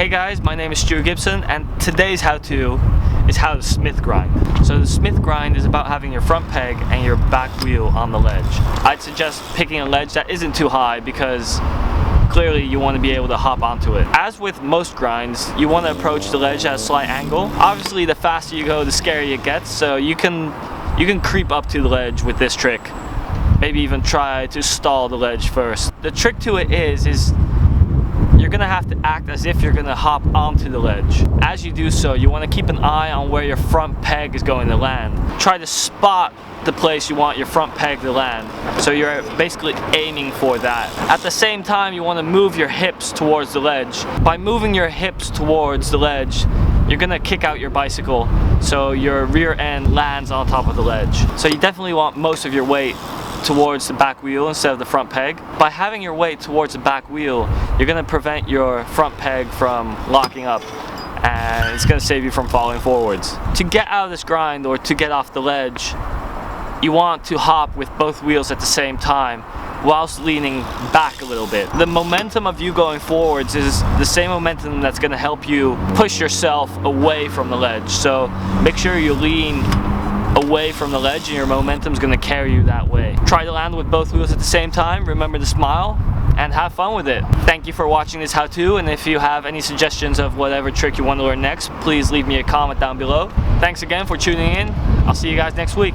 Hey guys, my name is Stuart Gibson, and today's how-to is how to Smith grind. So the Smith grind is about having your front peg and your back wheel on the ledge. I'd suggest picking a ledge that isn't too high because clearly you want to be able to hop onto it. As with most grinds, you want to approach the ledge at a slight angle. Obviously the faster you go, the scarier it gets, so you can creep up to the ledge with this trick. Maybe even try to stall the ledge first. The trick to it is you're gonna have to act as if you're gonna hop onto the ledge. As you do so, you want to keep an eye on where your front peg is going to land. Try to spot the place you want your front peg to land. So you're basically aiming for that. At the same time, you want to move your hips towards the ledge. By moving your hips towards the ledge, you're gonna kick out your bicycle so your rear end lands on top of the ledge. So you definitely want most of your weight towards the back wheel instead of the front peg. By having your weight towards the back wheel, you're going to prevent your front peg from locking up, and it's going to save you from falling forwards. To get out of this grind or to get off the ledge, you want to hop with both wheels at the same time whilst leaning back a little bit. The momentum of you going forwards is the same momentum that's going to help you push yourself away from the ledge. So make sure you lean away from the ledge and your momentum is going to carry you that way. Try to land with both wheels at the same time, remember to smile, and have fun with it. Thank you for watching this how-to, and if you have any suggestions of whatever trick you want to learn next, please leave me a comment down below. Thanks again for tuning in. I'll see you guys next week.